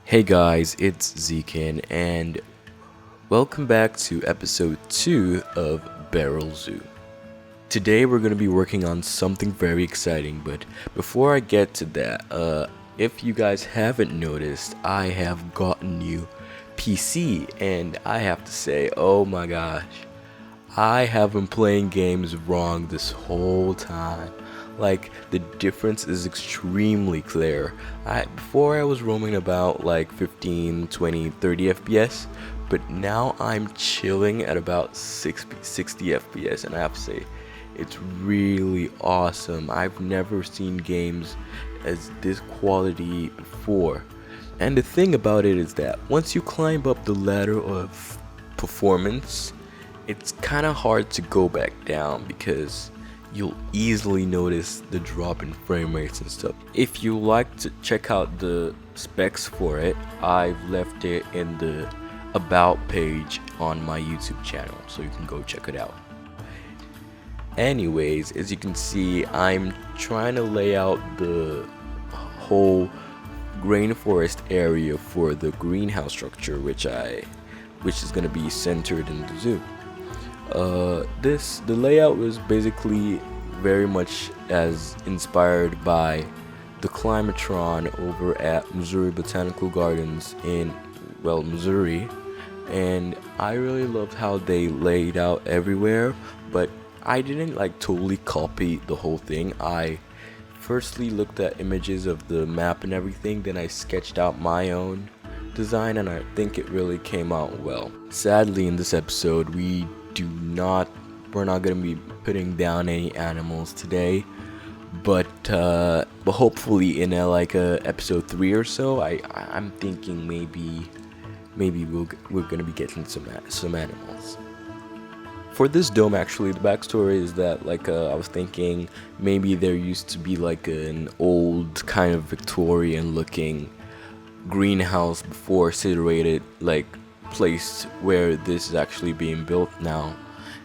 Hey guys, it's Zekin, and welcome back to episode 2 of Beryl Zoo. Today we're going to be working on something very exciting, but before I get to that, if you guys haven't noticed, I have got a new PC, and I have to say, oh my gosh, I have been playing games wrong this whole time. Like, the difference is extremely clear. Before I was roaming about like 15, 20, 30 FPS, but now I'm chilling at about 60 FPS, and I have to say, it's really awesome. I've never seen games as this quality before. And the thing about it is that once you climb up the ladder of performance, it's kind of hard to go back down because you'll easily notice the drop in frame rates and stuff. If you like to check out the specs for it, I've left it in the about page on my YouTube channel, so you can go check it out. Anyways, as you can see, I'm trying to lay out the whole rainforest area for the greenhouse structure, which is going to be centered in the zoo. The layout was basically very much as inspired by the Climatron over at Missouri Botanical Gardens in Missouri, and I really loved how they laid out everywhere, but I didn't like totally copy the whole thing. I firstly looked at images of the map and everything, then I sketched out my own design, and I think it really came out well. Sadly, in this episode, we're not gonna be putting down any animals today, but hopefully in episode 3 or so, I'm thinking maybe we're gonna be getting some animals. For this dome, actually, the backstory is that I was thinking maybe there used to be like an old kind of Victorian looking greenhouse before situated place where this is actually being built now,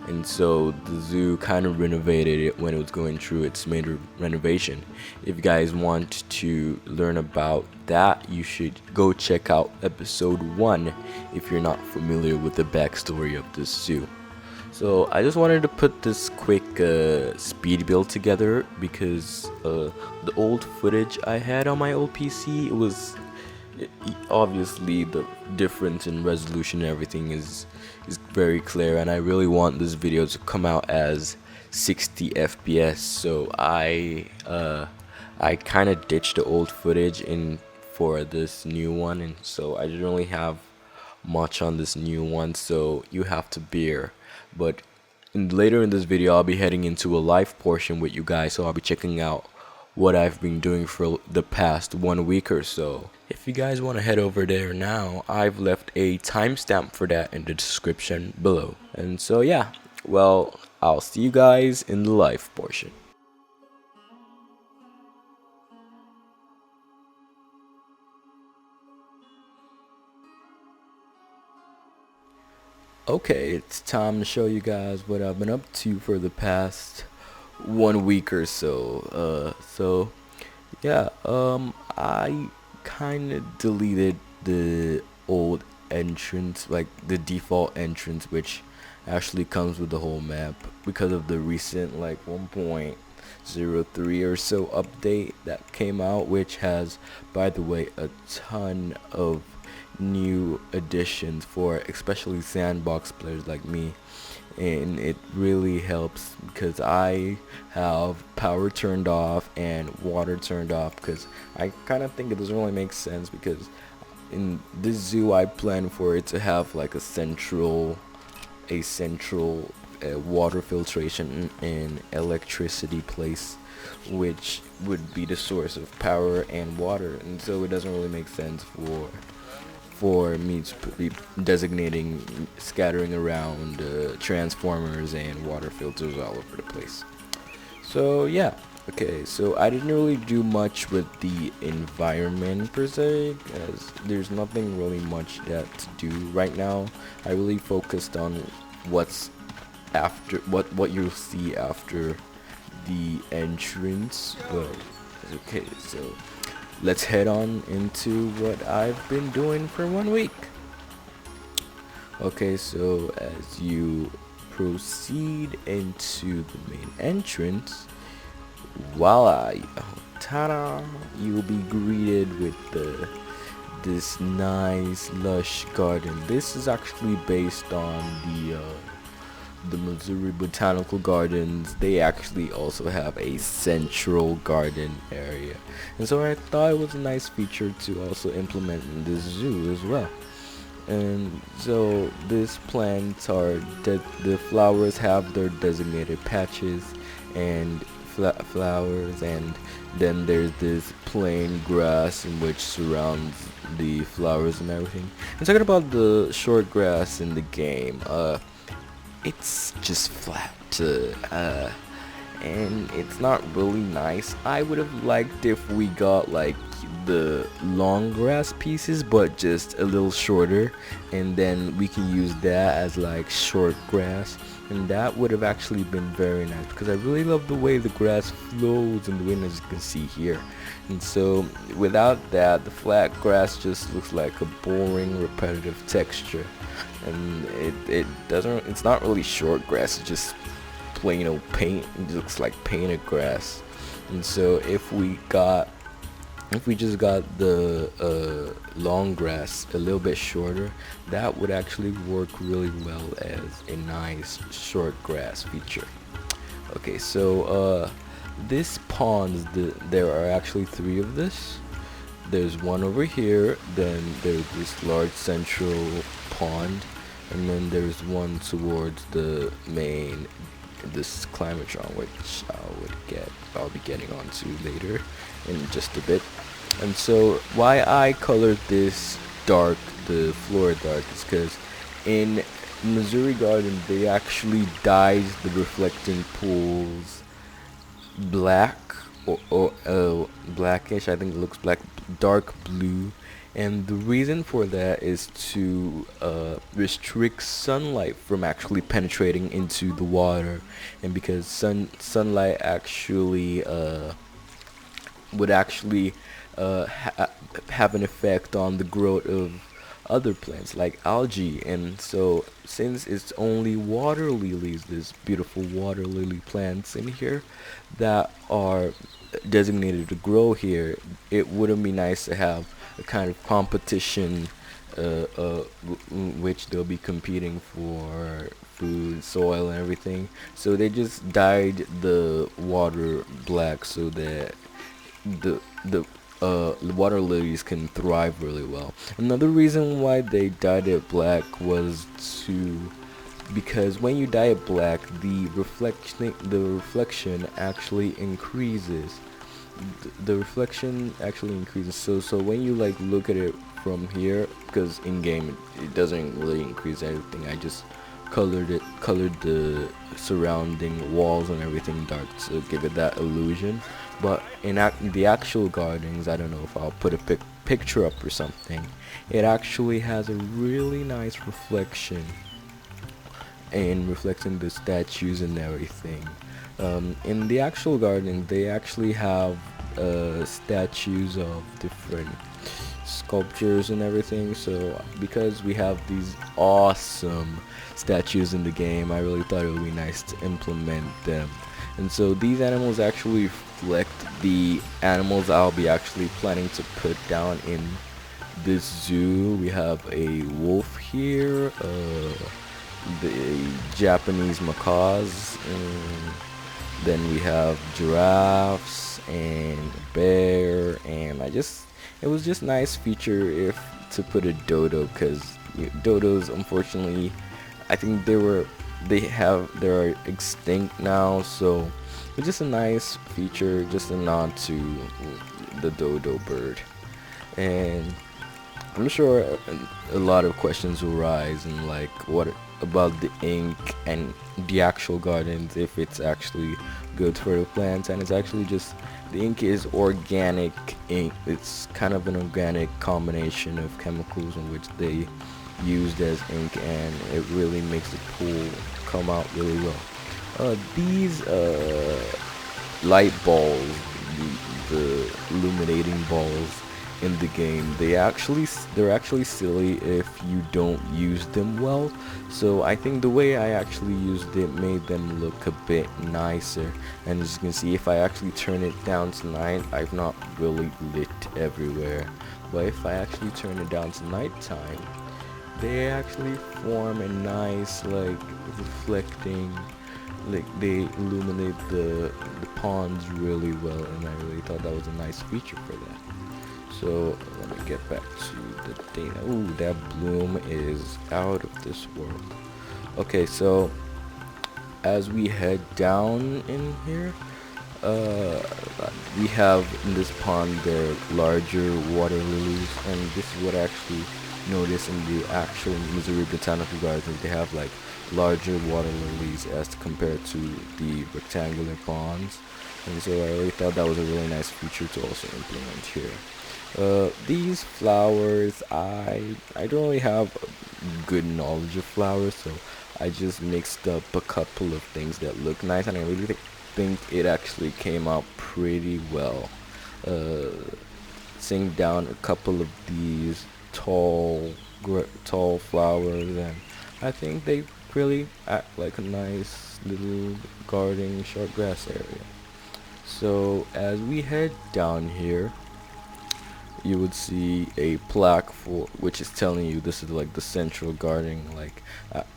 and so the zoo kind of renovated it when it was going through its major renovation. If you guys want to learn about that, you should go check out episode 1 if you're not familiar with the backstory of this zoo. So I just wanted to put this quick speed build together because the old footage I had on my old PC obviously the difference in resolution and everything is very clear, and I really want this video to come out as 60 FPS. So I kind of ditched the old footage for this new one, and so I didn't really have much on this new one, so you have to bear. But later in this video, I'll be heading into a live portion with you guys, so I'll be checking out what I've been doing for the past 1 week or so. If you guys want to head over there now, I've left a timestamp for that in the description below. And so yeah, well, I'll see you guys in the live portion. Okay, it's time to show you guys what I've been up to for the past 1 week or so. I kind of deleted the old entrance, like the default entrance, which actually comes with the whole map because of the recent 1.03 or so update that came out, which has, by the way, a ton of new additions for especially sandbox players like me, and it really helps because I have power turned off and water turned off, because I kind of think it doesn't really make sense, because in this zoo I plan for it to have like a central water filtration and electricity place, which would be the source of power and water, and so it doesn't really make sense for me to be designating scattering around transformers and water filters all over the place. So yeah, okay, so I didn't really do much with the environment per se, as there's nothing really much to do right now. I really focused on what's after what you'll see after the entrance. But okay, so let's head on into what I've been doing for 1 week. Okay, so as you proceed into the main entrance, voila, ta-da, you'll be greeted with this nice lush garden. This is actually based on the Missouri Botanical Gardens. They actually also have a central garden area, and so I thought it was a nice feature to also implement in this zoo as well. And so these plants are the flowers have their designated patches and flowers, and then there's this plain grass in which surrounds the flowers and everything. And talking about the short grass in the game, it's just flat, and it's not really nice. I would have liked if we got like the long grass pieces, but just a little shorter, and then we can use that as like short grass, and that would have actually been very nice because I really love the way the grass flows in the wind, as you can see here. And so without that, the flat grass just looks like a boring repetitive texture, and it's not really short grass, it's just plain old paint. It looks like painted grass. And so if we just got the long grass a little bit shorter, that would actually work really well as a nice short grass feature. Okay, so this pond, there are actually 3 of this. There's one over here, then there's this large central pond, and then there's one towards the main, this Climatron, which I'll be getting onto later in just a bit. And so why I colored this dark, the floor dark, is because in Missouri Garden they actually dyed the reflecting pools black, or blackish. I think it looks black, dark blue. And the reason for that is to restrict sunlight from actually penetrating into the water, and because sunlight actually would actually have an effect on the growth of other plants like algae. And so since it's only water lilies, this beautiful water lily plants in here that are designated to grow here, it wouldn't be nice to have a kind of competition which they'll be competing for food, soil, and everything. So they just dyed the water black so that the water lilies can thrive really well. Another reason why they dyed it black was because when you dye it black, the reflection actually increases. The reflection actually increases. So when you like look at it from here, because in game it doesn't really increase anything. I just colored the surrounding walls and everything dark to give it that illusion. But in the actual gardens, I don't know if I'll put a picture up or something, it actually has a really nice reflection and reflecting the statues and everything. In the actual garden, they actually have statues of different sculptures and everything. So because we have these awesome statues in the game, I really thought it would be nice to implement them. And so these animals actually reflect the animals I'll be actually planning to put down in this zoo. We have a wolf here, the Japanese macaws, and then we have giraffes and a bear, and it was just nice feature if to put a dodo, because dodos, unfortunately, I think they're extinct now. So it's just a nice feature, just a nod to the dodo bird. And I'm sure a lot of questions will rise, and like, what about the ink and the actual gardens, if it's actually good for the plants. And it's actually just, the ink is organic ink. It's kind of an organic combination of chemicals in which they used as ink, and it really makes the pool come out really well. These light balls, the illuminating balls in the game. They're actually silly if you don't use them well. So I think the way I actually used it made them look a bit nicer. And as you can see, if I actually turn it down to night, I've not really lit everywhere. But if I actually turn it down to nighttime, they actually form a nice, like, reflecting, like, they illuminate the ponds really well, and I really thought that was a nice feature for that. So let me get back to the data. Ooh, that bloom is out of this world. Okay, so as we head down in here, uh, we have in this pond there larger water lilies, and this is what I actually noticed in the actual Missouri Botanical Gardens. They have like larger water lilies as compared to the rectangular ponds, and so I really thought that was a really nice feature to also implement here. These flowers, I don't really have good knowledge of flowers, so I just mixed up a couple of things that look nice, and I really think it actually came out pretty well. Uh, Seeing down a couple of these tall flowers, and I think they really act like a nice little garden short grass area. So as we head down here, you would see a plaque for which is telling you this is like the central garden. Like,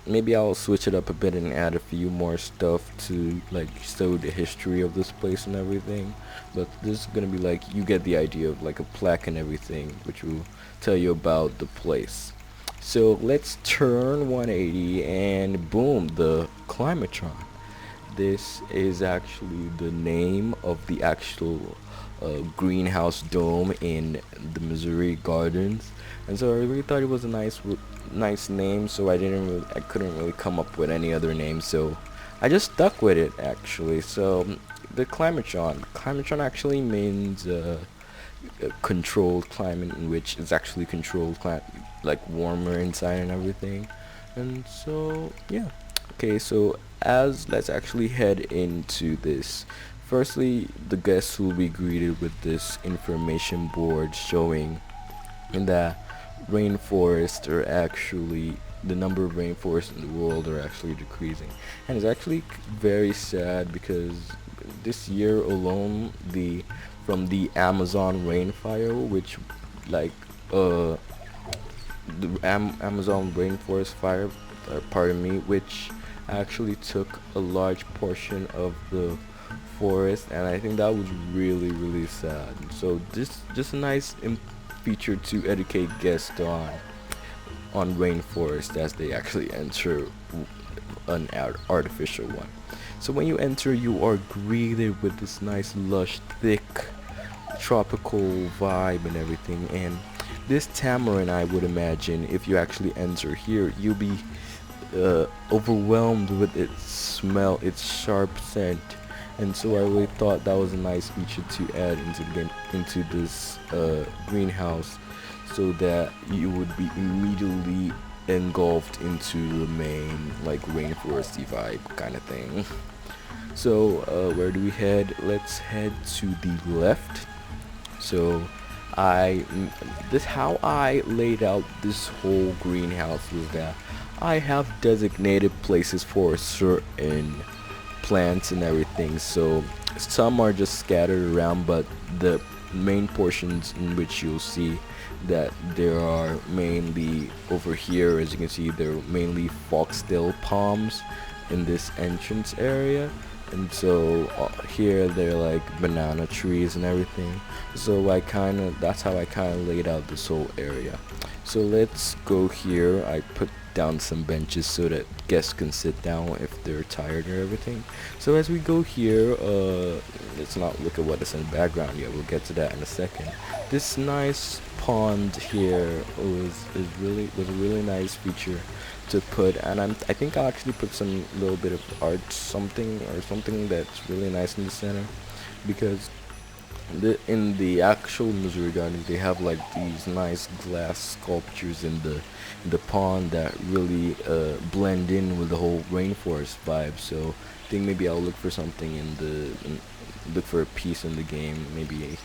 maybe I'll switch it up a bit and add a few more stuff to like show the history of this place and everything, but this is gonna be like, you get the idea of like a plaque and everything which will tell you about the place. So let's turn 180 and boom, the Climatron. This is actually the name of the actual greenhouse dome in the Missouri Gardens, and so I really thought it was a nice name. So I couldn't really come up with any other name, so I just stuck with it actually. So the Climatron actually means a controlled climate, in which it's actually controlled like warmer inside and everything, and so yeah. Okay, so as let's actually head into this. Firstly, the guests will be greeted with this information board showing that rainforests are actually, the number of rainforests in the world are actually decreasing, and it's actually very sad because this year alone, the from the Amazon rainfire, which like the Amazon rainforest fire, pardon me, which actually took a large portion of the forest, and I think that was really sad. So this just a nice feature to educate guests on rainforest as they actually enter an artificial one. So when you enter, you are greeted with this nice lush thick tropical vibe and everything, and this tamarind, I would imagine, if you actually enter here, you'll be overwhelmed with its smell, its sharp scent, and so I really thought that was a nice feature to add into this greenhouse, so that you would be immediately engulfed into the main like rainforesty vibe kind of thing. So where do we head? Let's head to the left. So this how I laid out this whole greenhouse was that I have designated places for certain plants and everything. So some are just scattered around, but the main portions in which you'll see that there are mainly over here, as you can see, there are mainly foxtail palms in this entrance area, and so here they're like banana trees and everything. So that's how I kind of laid out this whole area. So let's go here. I put down some benches so that guests can sit down if they're tired or everything. So as we go here, let's not look at what is in the background yet. We'll get to that in a second. This nice pond here was a really nice feature to put, and I think I'll actually put some little bit of art, something that's really nice in the center, because in the actual Missouri Gardens they have like these nice glass sculptures in the pond that really blend in with the whole rainforest vibe. So I think maybe I'll look for something look for a piece in the game, maybe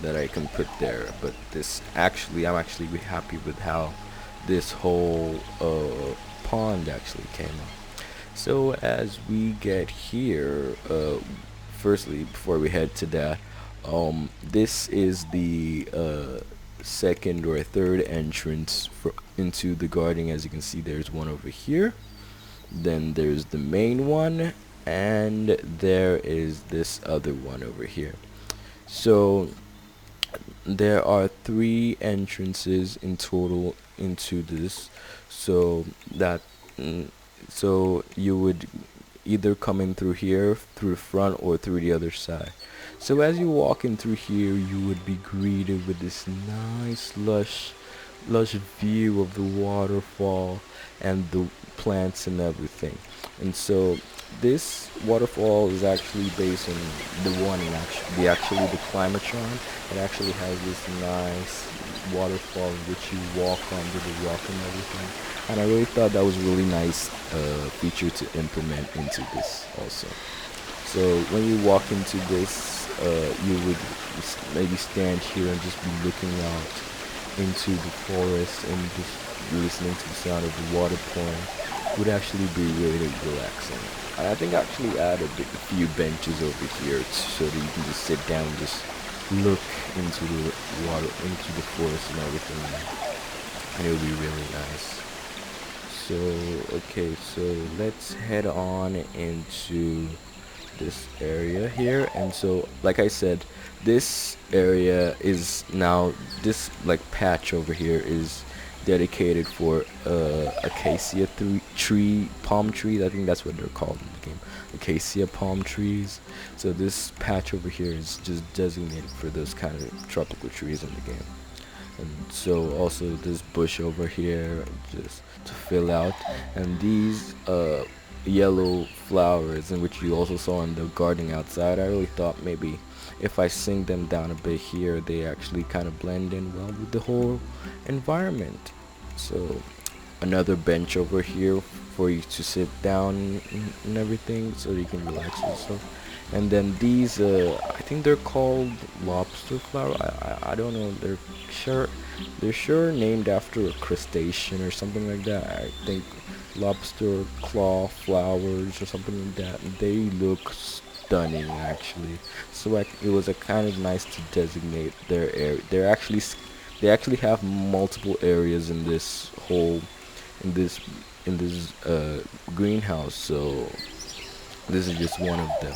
that I can put there. But this actually, I'm actually really happy with how this whole pond actually came out. So as we get here, firstly, before we head to that, this is the second or third entrance into the garden. As you can see, there's one over here. Then there's the main one, and there is this other one over here. So there are three entrances in total into this. So that mm, so you would either come in through here, through the front, or through the other side. So as you walk in through here, you would be greeted with this nice lush view of the waterfall and the plants and everything. And so this waterfall is actually based on the one in actually the Climatron. It actually has this nice waterfall in which you walk under the rock and everything. And I really thought that was a really nice feature to implement into this also. So when you walk into this, you would maybe stand here and just be looking out into the forest and just listening to the sound of the water pouring. Would actually be really relaxing. I think I actually add a few benches over here so that you can just sit down and just look into the water, into the forest and everything. And it would be really nice. So, okay, so let's head on into this area here. And so, like I said, this area is now, this like patch over here is dedicated for acacia palm trees. I think that's what they're called in the game, acacia palm trees. So this patch over here is just designated for those kind of tropical trees in the game. And so also this bush over here just to fill out, and these yellow flowers in which you also saw in the garden outside. I really thought maybe if I sing them down a bit here, they actually kind of blend in well with the whole environment. So another bench over here for you to sit down and everything so you can relax yourself. And then these I think they're called lobster flower. I don't know, they're sure named after a crustacean or something like that. I think lobster claw flowers or something like that. They look stunning actually. So like it was a kind of nice to designate their area. They actually have multiple areas in this whole in this greenhouse. So this is just one of them.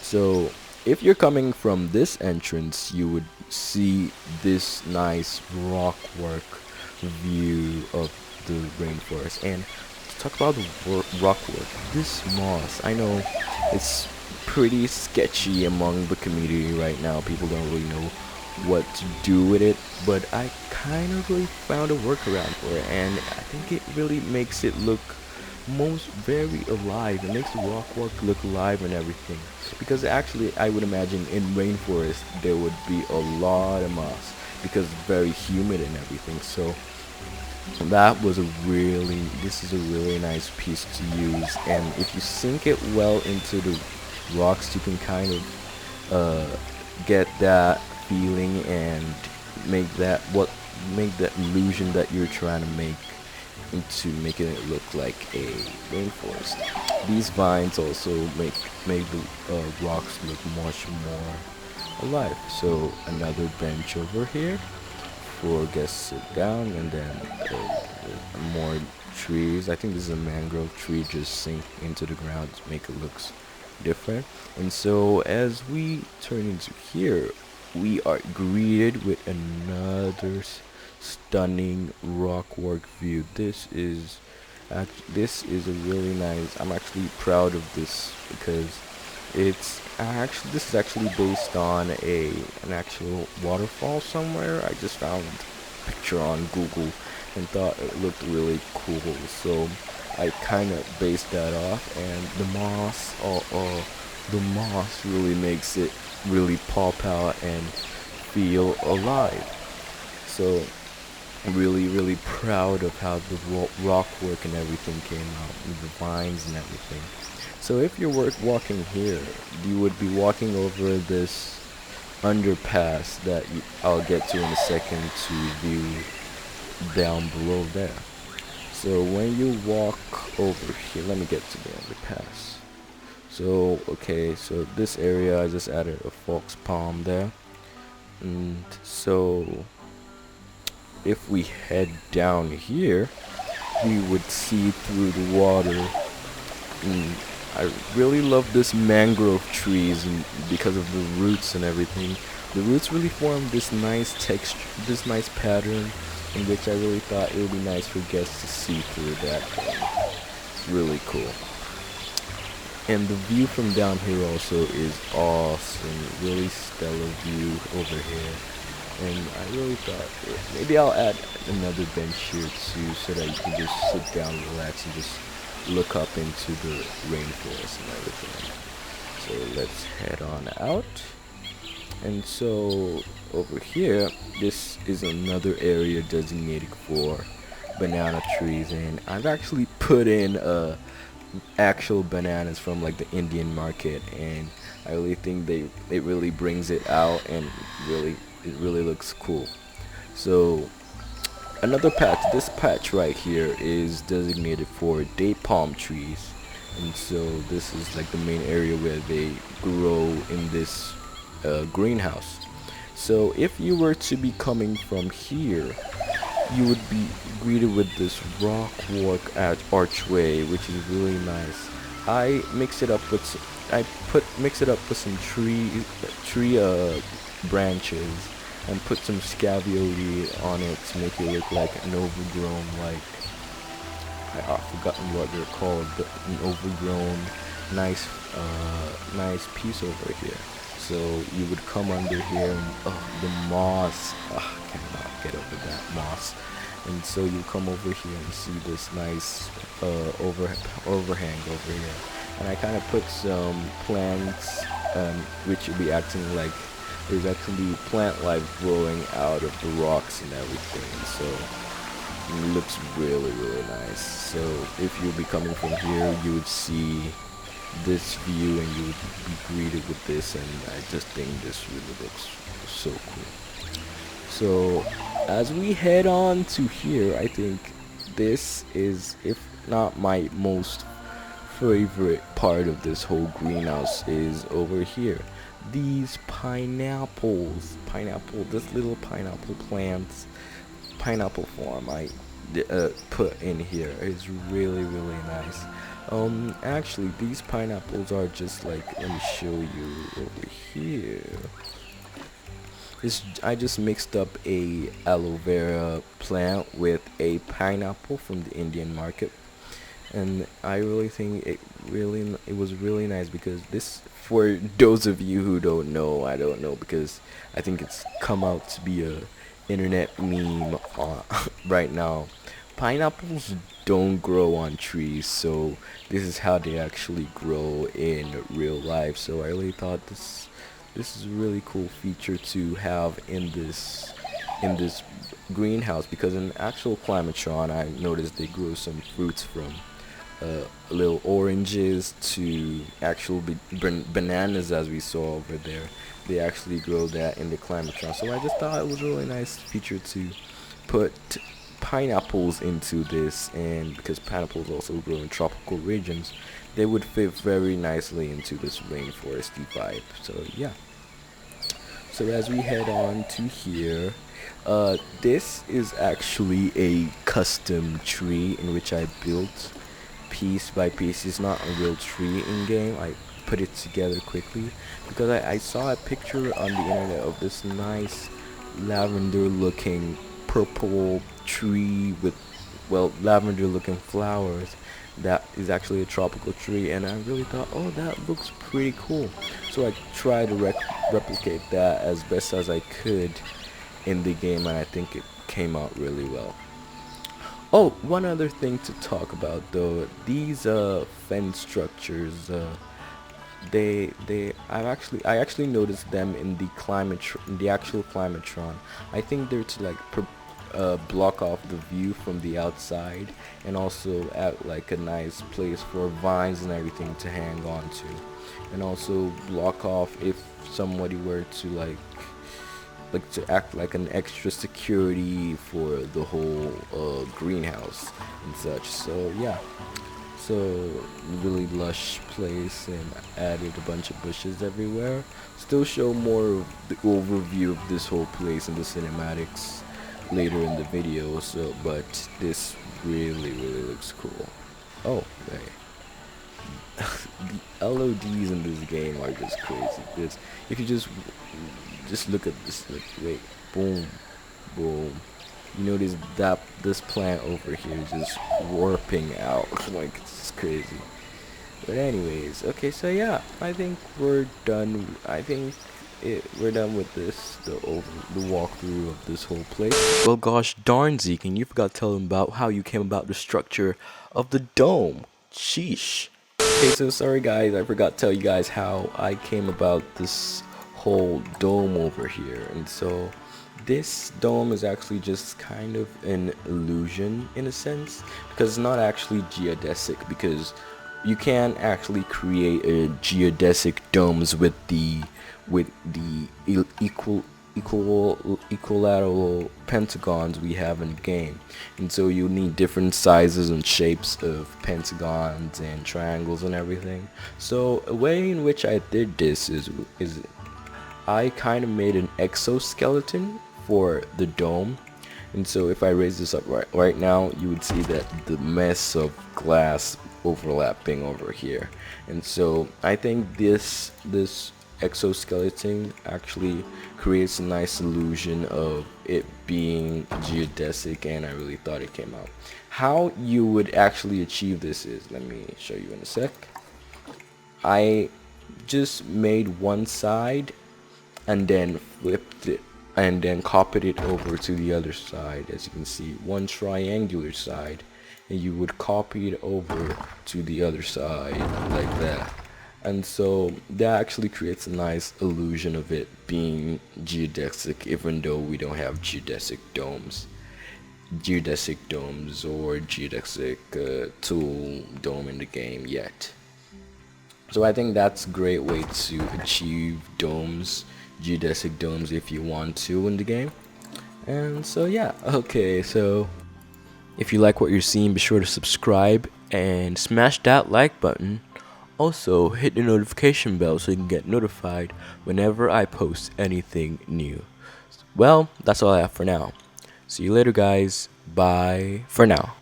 So if you're coming from this entrance, you would see this nice rockwork view of the rainforest. And to talk about the rockwork, this moss, I know it's pretty sketchy among the community right now. People don't really know what to do with it, but I kind of really found a workaround for it, and I think it really makes it look most very alive. It makes the rockwork look alive and everything. Because actually, I would imagine in rainforest there would be a lot of moss because it's very humid and everything. So this is a really nice piece to use, and if you sink it well into the rocks, you can kind of get that feeling and make that illusion that you're trying to make into making it look like a rainforest. These vines also make the rocks look much more alive. So another bench over here for guests to sit down, and then more trees. I think this is a mangrove tree just sink into the ground to make it look different. And so as we turn into here, we are greeted with another stunning rockwork view. This is a really nice. I'm actually proud of this because this is actually based on an actual waterfall somewhere. I just found a picture on Google and thought it looked really cool, so I kind of based that off. And the moss really makes it really pop out and feel alive. So I'm really proud of how the rock work and everything came out, and the vines and everything. So if you're walking here, you would be walking over this underpass that I'll get to in a second to view down below there. So when you walk over here, let me get to the underpass. So okay, so this area I just added a fox palm there, and so if we head down here, we would see through the water. And I really love this mangrove trees, and because of the roots and everything, the roots really form this nice texture, this nice pattern, in which I really thought it would be nice for guests to see through that. It's really cool. And the view from down here also is awesome. Really stellar view over here. And I really thought maybe I'll add another bench here too, so that you can just sit down, relax, and just look up into the rainforest and everything. So let's head on out. And so over here, this is another area designated for banana trees, and I've actually put in actual bananas from like the Indian market, and I really think it really brings it out, and it really looks cool. So another patch, this patch right here is designated for date palm trees, and so this is like the main area where they grow in this greenhouse. So if you were to be coming from here, you would be greeted with this rock work archway, which is really nice. I mix it up with some tree branches, and put some scabioli on it to make it look like an overgrown, like I've forgotten what they're called, but an overgrown nice piece over here. So you would come under here, and the moss, I cannot get over that moss. And so you come over here and see this nice overhang over here. And I kind of put some plants, which will be acting like there's actually plant life growing out of the rocks and everything. So it looks really, really nice. So if you'll be coming from here, you would see this view, and you would be greeted with this, and I just think this really looks so cool. So as we head on to here, I think this is, if not my most favorite part of this whole greenhouse, is over here. These pineapples, this little pineapple plants, pineapple farm I put in here is really, really nice. Actually, these pineapples are just like, let me show you over here. I just mixed up a aloe vera plant with a pineapple from the Indian market, and I really think it was really nice, because this, for those of you who don't know, I don't know, because I think it's come out to be a internet meme right now. Pineapples don't grow on trees, so this is how they actually grow in real life. So I really thought this is a really cool feature to have in this greenhouse, because in actual Climatron, I noticed they grow some fruits from little oranges to actual bananas, as we saw over there. They actually grow that in the Climatron. So I just thought it was a really nice feature to put pineapples into this, and because pineapples also grow in tropical regions, they would fit very nicely into this rainforesty vibe. So yeah. So as we head on to here, this is actually a custom tree in which I built piece by piece. It's not a real tree in game. I put it together quickly because I saw a picture on the internet of this nice lavender looking purple tree with, well, lavender looking flowers that is actually a tropical tree, and I really thought, oh, that looks pretty cool. So I tried to replicate that as best as I could in the game, and I think it came out really well. Oh, one other thing to talk about though, these fence structures, I actually noticed them in the actual Climatron. I think they're to like block off the view from the outside, and also act like a nice place for vines and everything to hang on to, and also block off if somebody were to to act like an extra security for the whole greenhouse and such. So yeah, so really lush place, and added a bunch of bushes everywhere. Still show more of the overview of this whole place and the cinematics later in the video. So but this really looks cool. Oh, hey. The LODs in this game are just crazy. This, if you just look at this, like, wait, boom, boom. You notice that this plant over here is just warping out. Like, it's crazy. But anyways, okay, so yeah, I think we're done. We're done with the walkthrough of this whole place. Well, gosh darn, Zekin, you forgot to tell them about how you came about the structure of the dome. Sheesh. Okay, so sorry guys, I forgot to tell you guys how I came about this whole dome over here. And so this dome is actually just kind of an illusion in a sense, because it's not actually geodesic, because you can actually create a geodesic domes with the equilateral pentagons we have in the game, and so you need different sizes and shapes of pentagons and triangles and everything. So a way in which I did this is I kind of made an exoskeleton for the dome. And so if I raise this up right now, you would see that the mess of glass overlapping over here. And so I think this exoskeleton actually creates a nice illusion of it being geodesic, and I really thought it came out. How you would actually achieve this is, let me show you in a sec. I just made one side and then flipped it and then copied it over to the other side. As you can see, one triangular side, and you would copy it over to the other side like that. And so that actually creates a nice illusion of it being geodesic, even though we don't have geodesic domes or geodesic tool dome in the game yet. So I think that's a great way to achieve domes, geodesic domes, if you want to in the game. And so yeah, okay, so if you like what you're seeing, be sure to subscribe and smash that like button. Also, hit the notification bell so you can get notified whenever I post anything new. Well, that's all I have for now. See you later, guys. Bye for now.